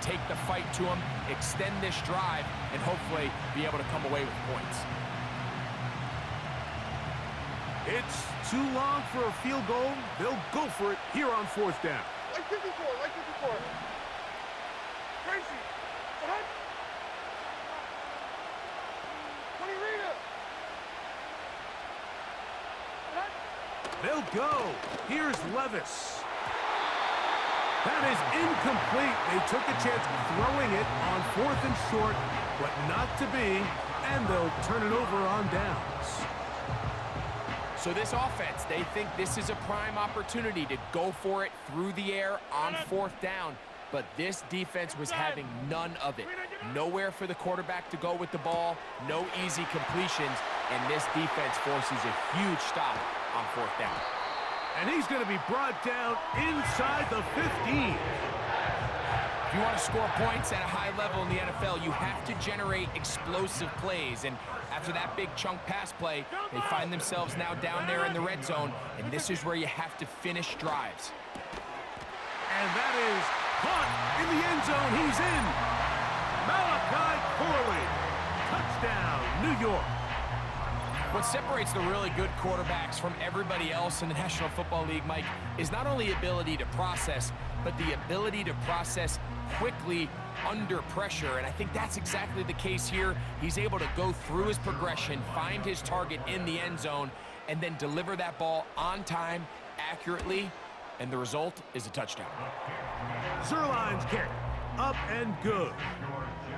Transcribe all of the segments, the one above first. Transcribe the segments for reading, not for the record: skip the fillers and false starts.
take the fight to them, extend this drive, and hopefully be able to come away with points. It's too long for a field goal. They'll go for it here on 4th down. Like 54, like 54. Crazy. What? 20 Rita. What? They'll go. Here's Levis. That is incomplete. They took a chance throwing it on 4th and short, but not to be, and they'll turn it over on downs. So this offense, they think this is a prime opportunity to go for it through the air on 4th down, but this defense was having none of it. Nowhere for the quarterback to go with the ball, no easy completions, and this defense forces a huge stop on 4th down. And he's going to be brought down inside the 15. If you want to score points at a high level in the NFL, you have to generate explosive plays. And after that big chunk pass play, they find themselves now down there in the red zone, and this is where you have to finish drives. And that is caught in the end zone. He's in. Malachi Corley. Touchdown, New York. What separates the really good quarterbacks from everybody else in the National Football League, Mike, is not only ability to process, but the ability to process quickly under pressure. And I think that's exactly the case here. He's able to go through his progression, find his target in the end zone, and then deliver that ball on time, accurately, and the result is a touchdown. Zerline's kick, up and good.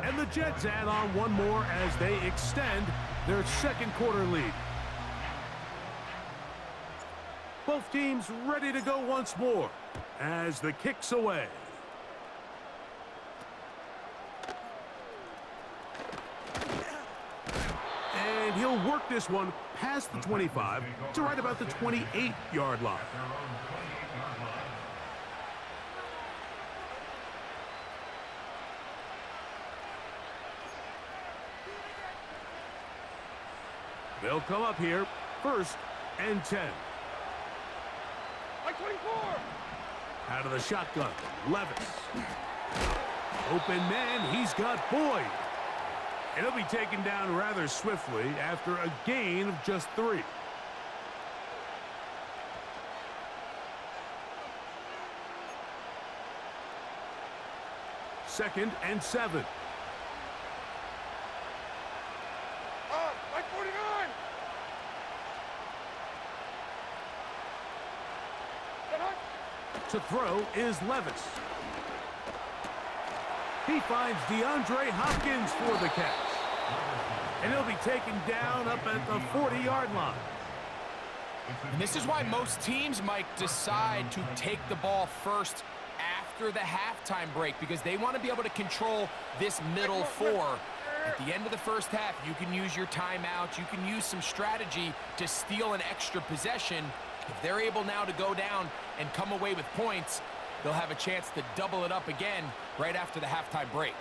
And the Jets add on one more as they extend their 2nd quarter lead. Both teams ready to go once more as the kick's away. And he'll work this one past the 25 to right about the 28-yard line. They'll come up here, 1st and 10. Like 24. Out of the shotgun, Levis. Open man, he's got Boyd. And he'll be taken down rather swiftly after a gain of just 3. Second and 7. Like 49. To throw is Levis. He finds DeAndre Hopkins for the catch. And he'll be taken down up at the 40-yard line. And this is why most teams, Mike, decide to take the ball first after the halftime break, because they want to be able to control this middle 4. At the end of the first half, you can use your timeout. You can use some strategy to steal an extra possession. If they're able now to go down and come away with points, they'll have a chance to double it up again right after the halftime break.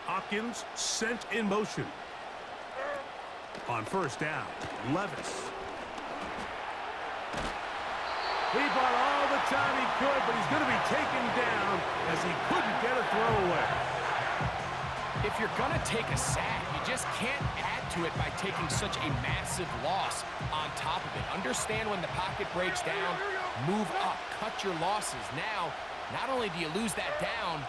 Hopkins sent in motion. On 1st down, Levis. He bought all the time he could, but he's going to be taken down as he couldn't get a throwaway. If you're going to take a sack, you just can't add to it by taking such a massive loss on top of it. Understand when the pocket breaks down, move up, cut your losses. Now, not only do you lose that down,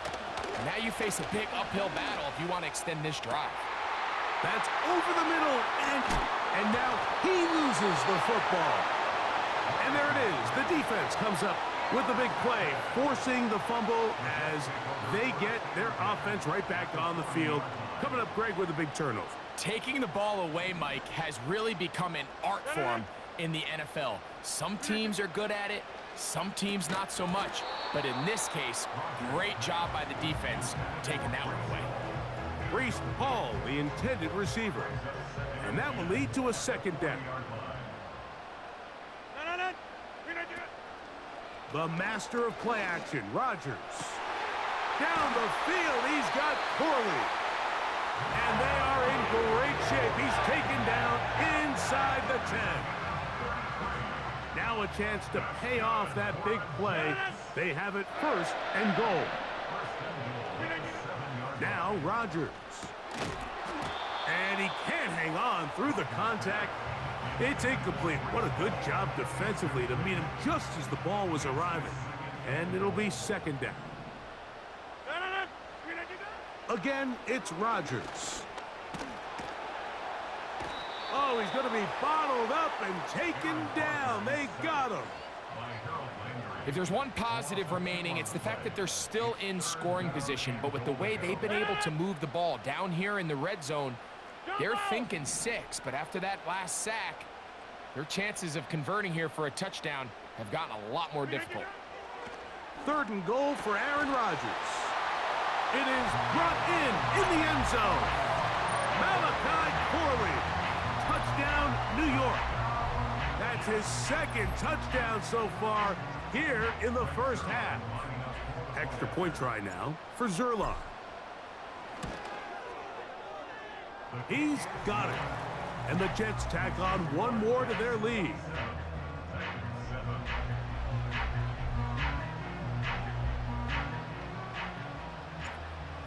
now you face a big uphill battle if you want to extend this drive. That's over the middle, and now he loses the football. And there it is. The defense comes up with the big play, forcing the fumble as they get their offense right back on the field. Coming up, Greg, with a big turnover. Taking the ball away, Mike, has really become an art form in the NFL. Some teams are good at it, some teams not so much. But in this case, great job by the defense taking that one away. Reese Hall, the intended receiver. And that will lead to a 2nd down. The master of play action, Rodgers. Down the field, he's got Corley. And they are in great shape. He's taken down inside the 10. Now Now a chance to pay off that big play. They have it first and goal. Now Rodgers. And he can't hang on through the contact. It's incomplete. What a good job defensively to meet him just as the ball was arriving. And it'll be second down. Again, it's Rodgers. Oh, he's going to be bottled up and taken down. They got him. If there's one positive remaining, it's the fact that they're still in scoring position. But with the way they've been able to move the ball down here in the red zone, they're thinking 6. But after that last sack, their chances of converting here for a touchdown have gotten a lot more difficult. Third and goal for Aaron Rodgers. It is brought in the end zone. Malachi Corley. Touchdown, New York. That's his second touchdown so far here in the first half. Extra point try now for Zerline. He's got it. And the Jets tack on one more to their lead.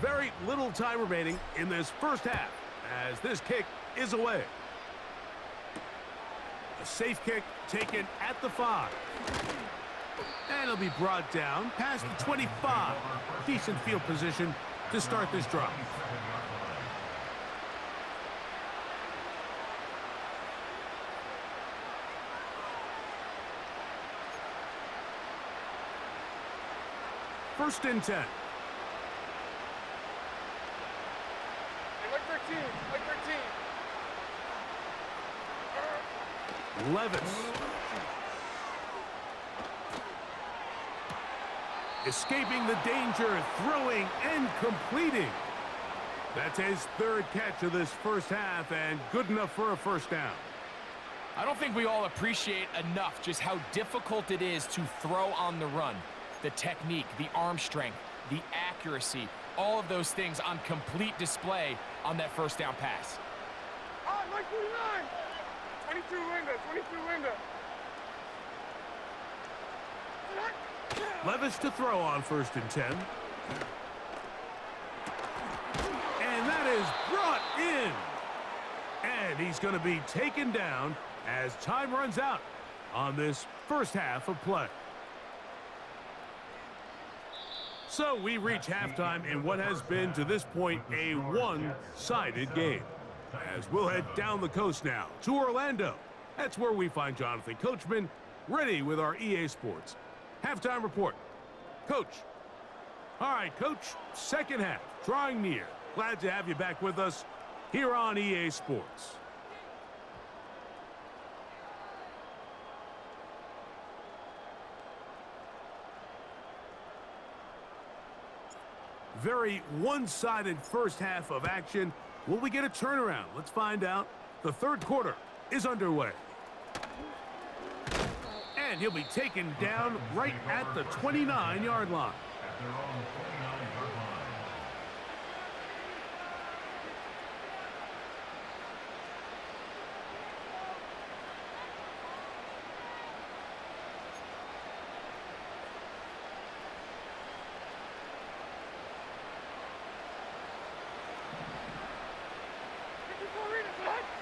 Very little time remaining in this first half as this kick is away. A safe kick taken at the 5. And it'll be brought down past the 25. Decent field position to start this drive. First and 10. Like 13. Like 13. Levis. Escaping the danger, throwing and completing. That's his third catch of this first half and good enough for a first down. I don't think we all appreciate enough just how difficult it is to throw on the run. The technique, the arm strength, the accuracy, all of those things on complete display on that first down pass. Like 49. 22 window. 22 window. Levis to throw on first and 10. And that is brought in. And he's going to be taken down as time runs out on this first half of play. So we reach halftime in what has been, to this point, a one-sided game. As we'll head down the coast now to Orlando. That's where we find Jonathan Coachman ready with our EA Sports halftime report. Coach. All right, Coach, second half, drawing near. Glad to have you back with us here on EA Sports. Very one-sided first half of action. Will we get a turnaround? Let's find out. The third quarter is underway. And he'll be taken down right at the 29-yard line.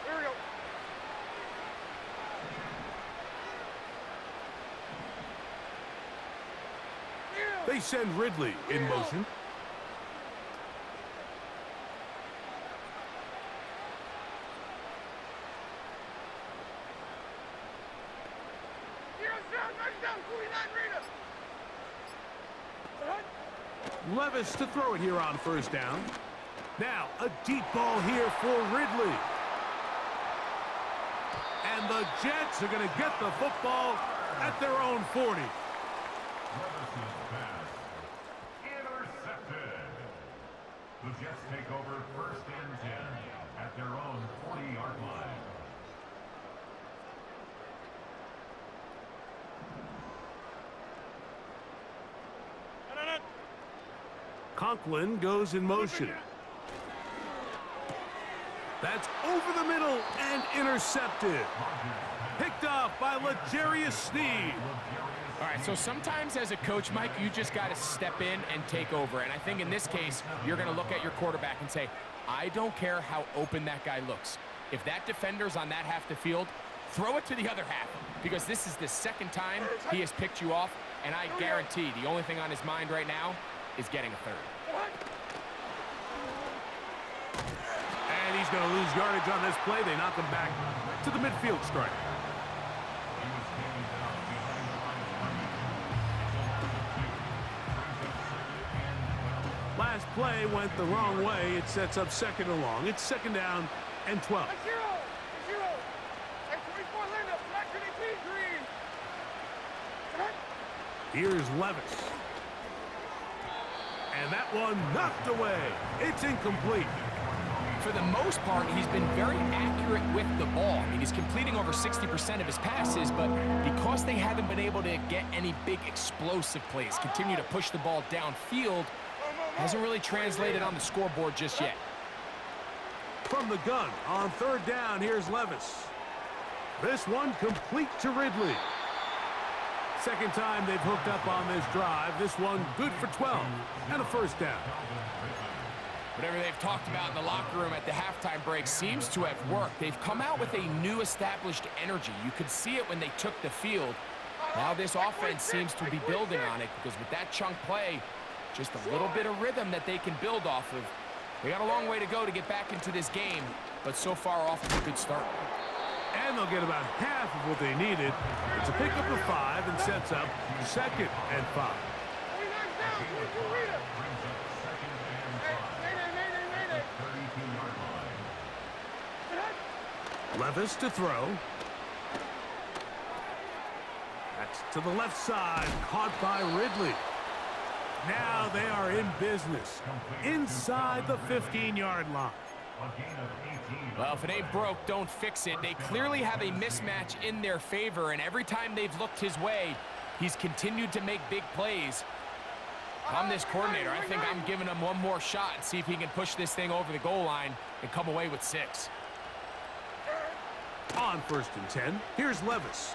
There we go. They send Ridley in motion. Levis to throw it here on first down. Now, a deep ball here for Ridley. And the Jets are going to get the football at their own 40. Intercepted. The Jets take over first and 10 at their own 40-yard line. Conklin goes in motion. That's over the middle and intercepted. Picked off by L'Jarius Sneed. All right, so sometimes as a coach, Mike, you just got to step in and take over. And I think in this case, you're going to look at your quarterback and say, I don't care how open that guy looks. If that defender's on that half the field, throw it to the other half, because this is the second time he has picked you off, and I guarantee the only thing on his mind right now is getting a third. And he's going to lose yardage on this play. They knock him back to the midfield stripe. Last play went the wrong way. It sets up second and long. It's second down and 12. Here's Levis. And that one knocked away. It's incomplete. For the most part, he's been very accurate with the ball. I mean, he's completing over 60% of his passes, but because they haven't been able to get any big explosive plays, continue to push the ball downfield, hasn't really translated on the scoreboard just yet. From the gun on third down, here's Levis. This one complete to Ridley. Second time they've hooked up on this drive. This one good for 12 and a first down. Whatever they've talked about in the locker room at the halftime break seems to have worked. They've come out with a new established energy. You could see it when they took the field. Now this offense seems to be building on it, because with that chunk play, just a little bit of rhythm that they can build off of. They got a long way to go to get back into this game, but so far off to a good start. And they'll get about half of what they needed. It's a pickup of 5 and sets up second and 5. Levis to throw. That's to the left side, caught by Ridley. Now they are in business inside the 15-yard line. Well, if it ain't broke, don't fix it. They clearly have a mismatch in their favor, and every time they've looked his way, he's continued to make big plays. If I'm this coordinator, I think I'm giving him one more shot and see if he can push this thing over the goal line and come away with 6. On first and 10, here's Levis.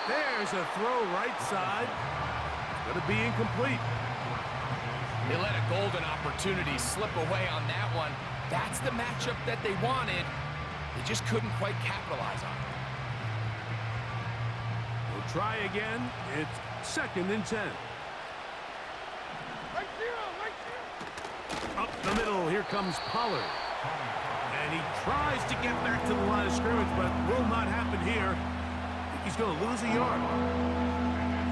There's a throw right side. It's going to be incomplete. They let a golden opportunity slip away on that one. That's the matchup that they wanted. They just couldn't quite capitalize on it. We'll try again. It's second and 10. Up the middle, here comes Pollard. And he tries to get back to the line of scrimmage, but will not happen here. I think he's going to lose a yard.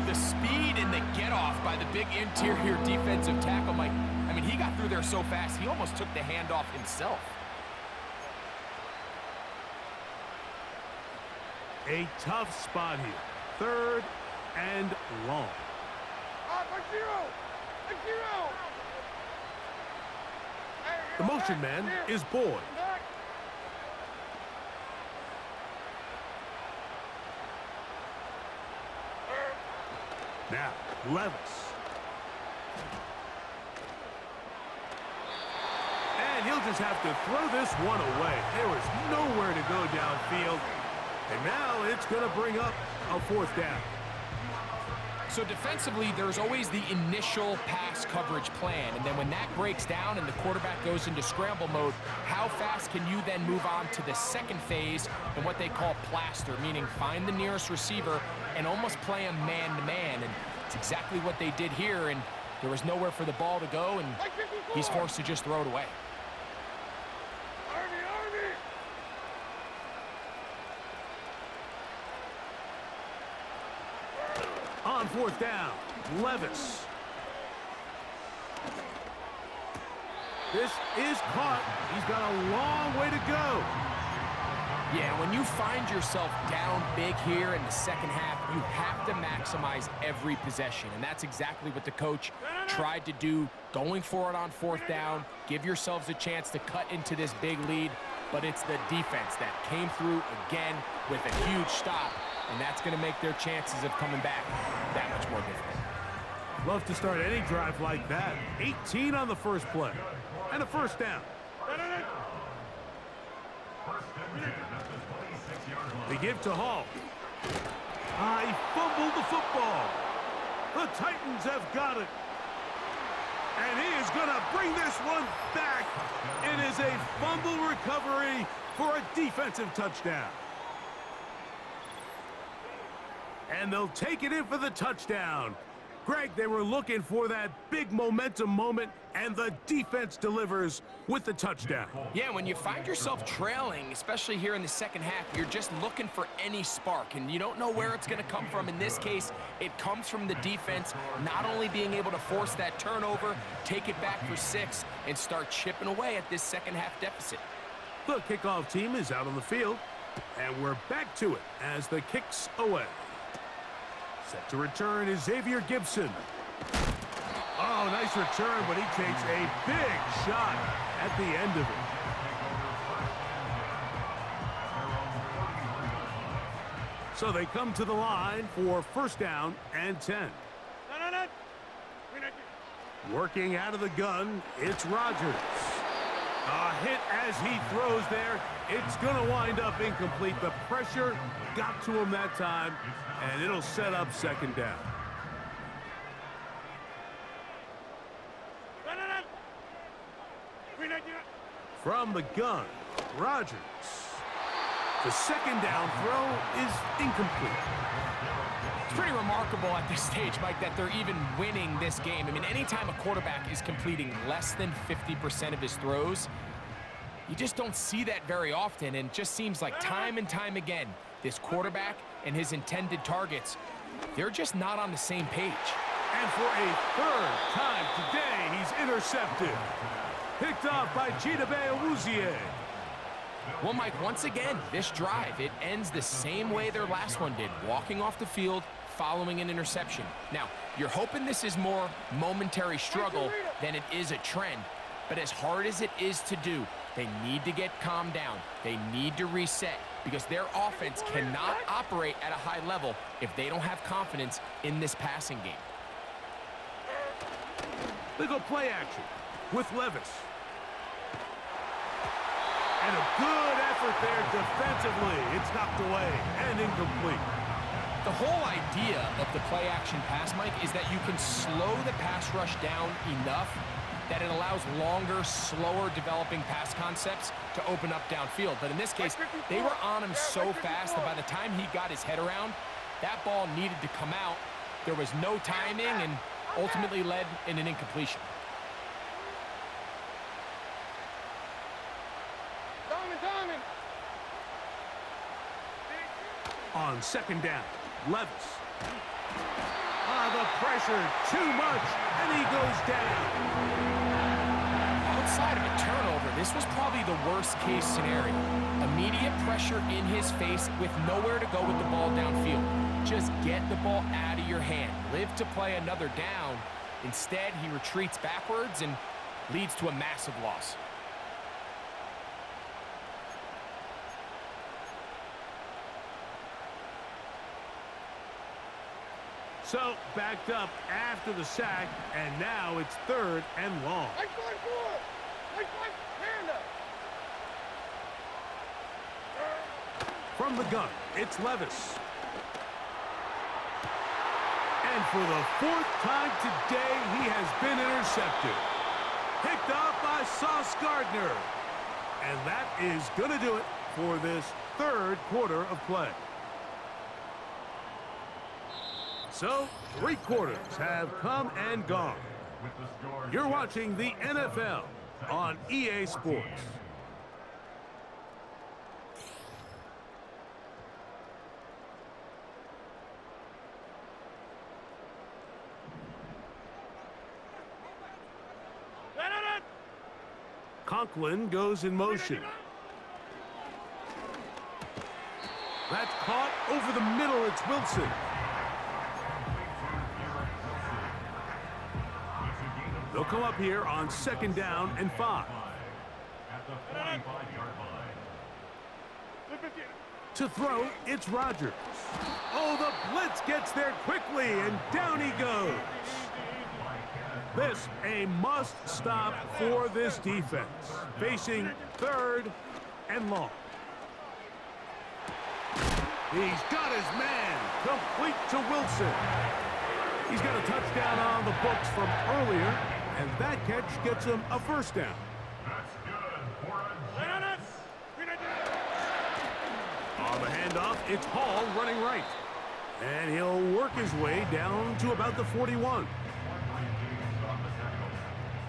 The speed and the get-off by the big interior defensive tackle, Mike. I mean, he got through there so fast, he almost took the handoff himself. A tough spot here. Third and long. The motion man is Boyd. Now, Levis. And he'll just have to throw this one away. There was nowhere to go downfield. And now it's going to bring up a fourth down. So defensively, there's always the initial pass coverage plan. And then when that breaks down and the quarterback goes into scramble mode, how fast can you then move on to the second phase and what they call plaster, meaning find the nearest receiver and almost play him man-to-man. And it's exactly what they did here, and there was nowhere for the ball to go, and he's forced to just throw it away. On fourth down, Levis. This is caught. He's got a long way to go. Yeah, when you find yourself down big here in the second half, you have to maximize every possession, and that's exactly what the coach tried to do, going for it on fourth down. Give yourselves a chance to cut into this big lead, but it's the defense that came through again with a huge stop, and that's going to make their chances of coming back that much more difficult. Love to start any drive like that. 18 on the first play, and a first down. First and 10 at the 26 They give to Hall. He fumbled the football. The Titans have got it. And he is going to bring this one back. It is a fumble recovery for a defensive touchdown. And they'll take it in for the touchdown. Greg, they were looking for that big momentum moment, and the defense delivers with the touchdown. Yeah, when you find yourself trailing, especially here in the second half, you're just looking for any spark, and you don't know where it's going to come from. In this case, it comes from the defense not only being able to force that turnover, take it back for 6, and start chipping away at this second half deficit. The kickoff team is out on the field, and we're back to it as the kick's away. Set to return is Xavier Gibson. Oh, nice return, but he takes a big shot at the end of it. So they come to the line for first down and 10. Working out of the gun, it's Rodgers. A hit as he throws there. It's going to wind up incomplete. The pressure got to him that time, and it'll set up second down. From the gun, Rodgers. The second down throw is incomplete. It's pretty remarkable at this stage, Mike, that they're even winning this game. I mean, anytime a quarterback is completing less than 50% of his throws, you just don't see that very often, and it just seems like time and time again, this quarterback and his intended targets, they're just not on the same page. And for a third time today, he's intercepted. Picked off by Chidobe Awuzie. Well, Mike, once again, this drive, it ends the same way their last one did, walking off the field, following an interception. Now, you're hoping this is more momentary struggle than it is a trend, but as hard as it is to do, they need to get calmed down. They need to reset because their offense cannot operate at a high level if they don't have confidence in this passing game. They go play action with Levis. And a good effort there defensively. It's knocked away and incomplete. The whole idea of the play-action pass, Mike, is that you can slow the pass rush down enough that it allows longer, slower developing pass concepts to open up downfield. But in this case, they were on him so fast that by the time he got his head around, that ball needed to come out. There was no timing and ultimately led in an incompletion. On second down, Levis. The pressure, too much, and he goes down. Outside of a turnover, this was probably the worst case scenario. Immediate pressure in his face with nowhere to go with the ball downfield. Just get the ball out of your hand. Live to play another down. Instead, he retreats backwards and leads to a massive loss. So, backed up after the sack, and now it's third and long. From the gun, it's Levis. And for the fourth time today, he has been intercepted. Picked off by Sauce Gardner. And that is going to do it for this third quarter of play. So, 3 quarters have come and gone. You're watching the NFL on EA Sports. Conklin goes in motion. That's caught over the middle. It's Wilson. They'll come up here on second down and 5. At the 45-yard line. To throw, it's Rodgers. Oh, the blitz gets there quickly, and down he goes. This a must-stop for this defense, facing third and long. He's got his man. Complete to Wilson. He's got a touchdown on the books from earlier, and that catch gets him a first down. That's good for a Jets. On the handoff, it's Hall running right. And he'll work his way down to about the 41.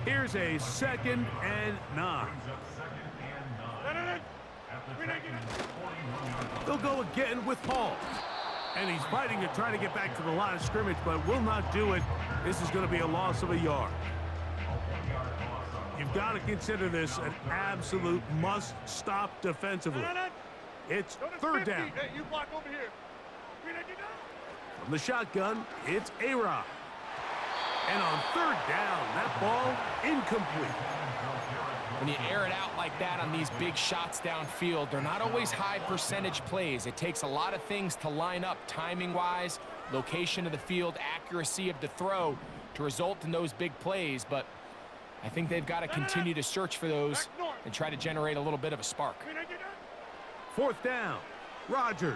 Here's a 2nd and 9. They'll go again with Hall. And he's fighting to try to get back to the line of scrimmage, but will not do it. This is going to be a loss of a yard. You've got to consider this an absolute must-stop defensively. It's 3rd down. Hey, you block over here. From the shotgun, it's A-Rod. And on 3rd down, that ball incomplete. When you air it out like that on these big shots downfield, they're not always high percentage plays. It takes a lot of things to line up timing-wise, location of the field, accuracy of the throw to result in those big plays. But I think they've got to continue to search for those and try to generate a little bit of a spark. 4th down, Rodgers.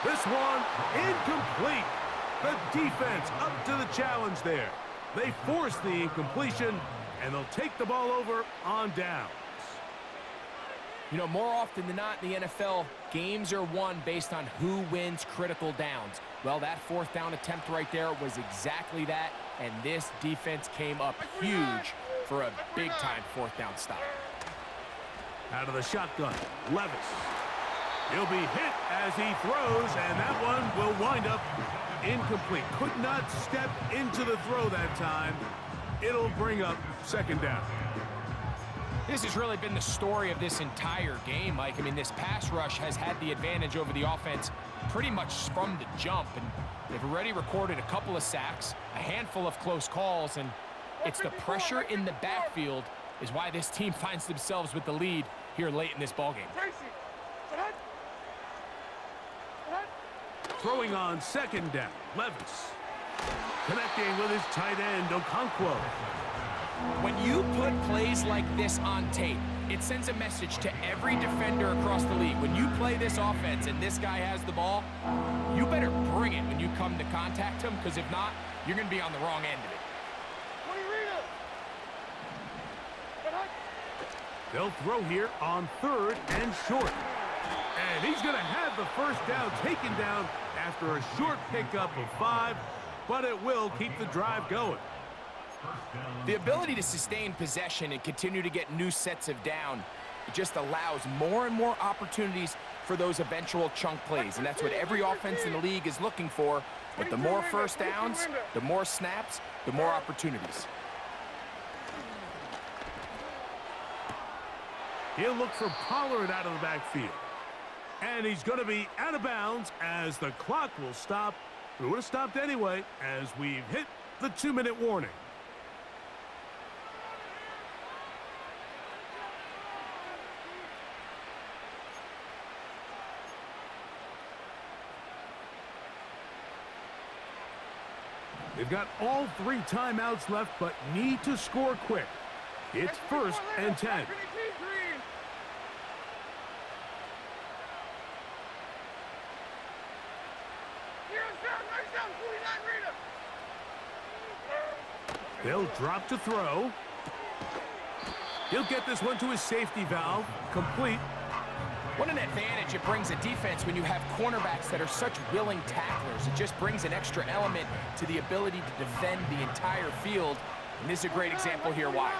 This one incomplete. The defense up to the challenge there. They force the incompletion, and they'll take the ball over on downs. You know, more often than not in the NFL, games are won based on who wins critical downs. Well, that 4th down attempt right there was exactly that, and this defense came up huge for a big-time 4th down stop. Out of the shotgun, Levis. He'll be hit as he throws, and that one will wind up incomplete. Could not step into the throw that time. It'll bring up 2nd down. This has really been the story of this entire game, Mike. I mean, this pass rush has had the advantage over the offense pretty much from the jump, and they've already recorded a couple of sacks, a handful of close calls, and it's the pressure in the backfield is why this team finds themselves with the lead here late in this ballgame. Throwing on 2nd down, Levis. Connecting with his tight end, Okonkwo. When you put plays like this on tape, it sends a message to every defender across the league. When you play this offense and this guy has the ball, you better bring it when you come to contact him, because if not, you're going to be on the wrong end of it. They'll throw here on 3rd and short. And he's going to have the first down taken down after a short pickup of 5, but it will keep the drive going. The ability to sustain possession and continue to get new sets of down, it just allows more and more opportunities for those eventual chunk plays, and that's what every offense in the league is looking for. But the more first downs, the more snaps, the more opportunities. He'll look for Pollard out of the backfield. And he's going to be out of bounds as the clock will stop. It would have stopped anyway as we've hit the 2-minute warning. They've got all 3 timeouts left, but need to score quick. It's 1st and 10. They'll drop to throw. He'll get this one to his safety valve. Complete. What an advantage it brings a defense when you have cornerbacks that are such willing tacklers. It just brings an extra element to the ability to defend the entire field. And this is a great example here why.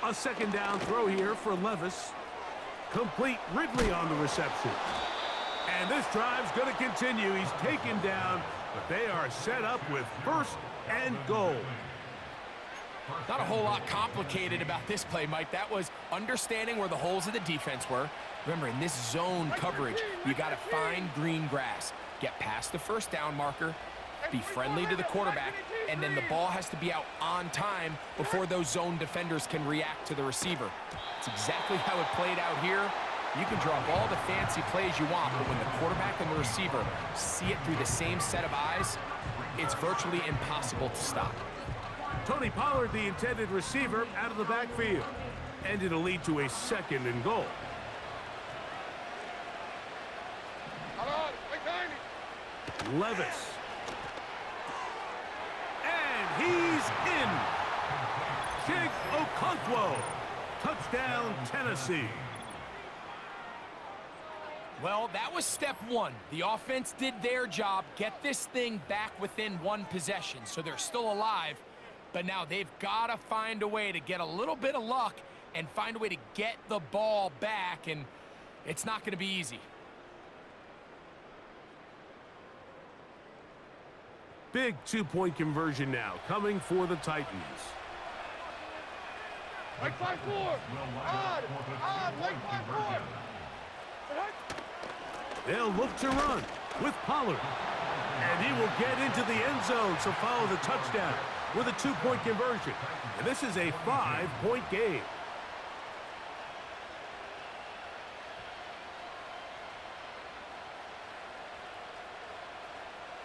A 2nd down throw here for Levis. Complete. Ridley on the reception. And this drive's going to continue. He's taken down, but they are set up with 1st and goal. Not a whole lot complicated about this play, Mike. That was understanding where the holes of the defense were. Remember, in this zone coverage, you got to find green grass. Get past the 1st down marker, be friendly to the quarterback, and then the ball has to be out on time before those zone defenders can react to the receiver. It's exactly how it played out here. You can draw up all the fancy plays you want, but when the quarterback and the receiver see it through the same set of eyes, it's virtually impossible to stop. Tony Pollard, the intended receiver, out of the backfield. And it'll lead to a 2nd and goal. Levis. And he's in. Jake Okonkwo. Touchdown, Tennessee. Well, that was step one. The offense did their job, get this thing back within one possession, so they're still alive. But now they've got to find a way to get a little bit of luck and find a way to get the ball back, and it's not going to be easy. Big 2-point conversion now coming for the Titans. Like 5-4. Odd, like 5-4. They'll look to run with Pollard. And he will get into the end zone to follow the touchdown with a 2-point conversion. And this is a 5-point game.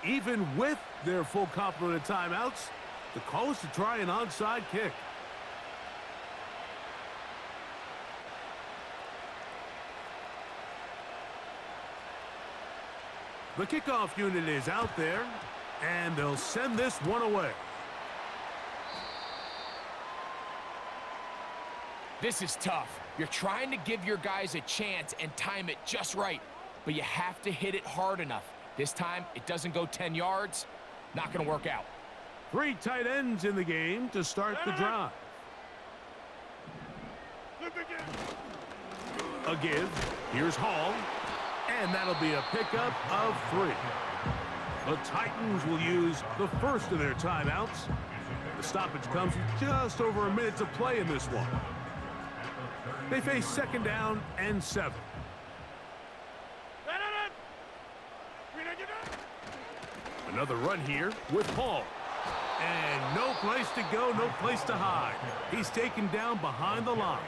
Even with their full complement of timeouts, the call is to try an onside kick. The kickoff unit is out there, and they'll send this one away. This is tough. You're trying to give your guys a chance and time it just right, but you have to hit it hard enough. This time, it doesn't go 10 yards. Not going to work out. 3 tight ends in the game to start the drive. A give. Here's Hall. And that'll be a pickup of 3. The Titans will use the first of their timeouts. The stoppage comes with just over a minute to play in this one. They face 2nd down and 7. Another run here with Hall. And no place to go, no place to hide. He's taken down behind the line.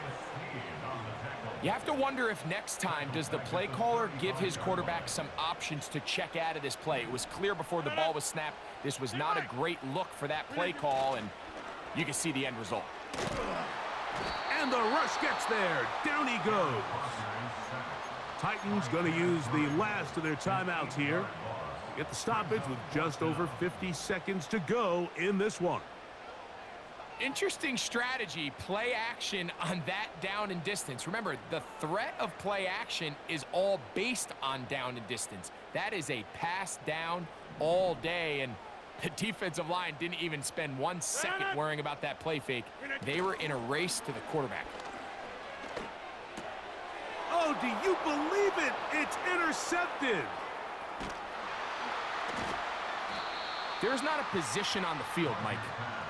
You have to wonder if next time, does the play caller give his quarterback some options to check out of this play? It was clear before the ball was snapped. This was not a great look for that play call, and you can see the end result. And the rush gets there. Down he goes. Titans going to use the last of their timeouts here. Get the stoppage with just over 50 seconds to go in this one. Interesting strategy, play action on that down and distance. Remember, the threat of play action is all based on down and distance. That is a pass down all day, and the defensive line didn't even spend 1 second worrying about that play fake. They were in a race to the quarterback. Oh, do you believe it? It's intercepted. There's not a position on the field, Mike,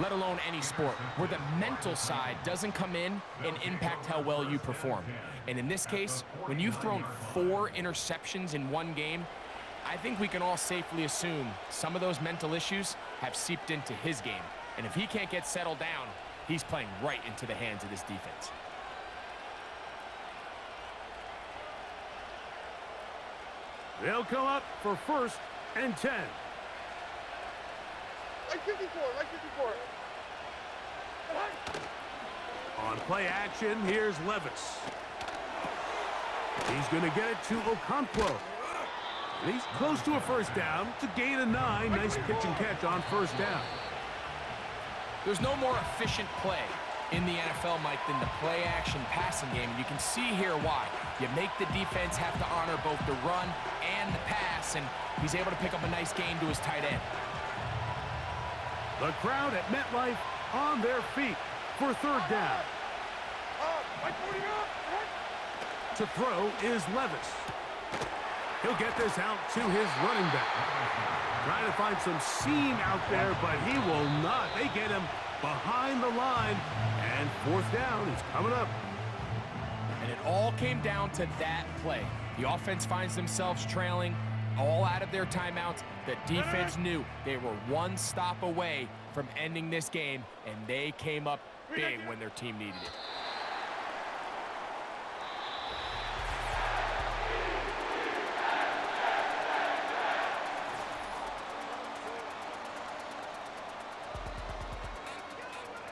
let alone any sport, where the mental side doesn't come in and impact how well you perform. And in this case, when you've thrown 4 interceptions in one game, I think we can all safely assume some of those mental issues have seeped into his game. And if he can't get settled down, he's playing right into the hands of this defense. They'll come up for 1st and 10. Like 54, like 54. On play action, here's Levis. He's going to get it to Okonkwo. And he's close to a 1st down to gain a 9. Nice pitch and catch on 1st down. There's no more efficient play in the NFL, Mike, than the play action passing game. And you can see here why. You make the defense have to honor both the run and the pass, and he's able to pick up a nice gain to his tight end. The crowd at MetLife on their feet for 3rd down. To throw is Levis. He'll get this out to his running back. Trying to find some seam out there, but he will not. They get him behind the line, and 4th down is coming up. And it all came down to that play. The offense finds themselves trailing, all out of their timeouts. The defense knew they were 1 stop away from ending this game, and they came up big when their team needed it.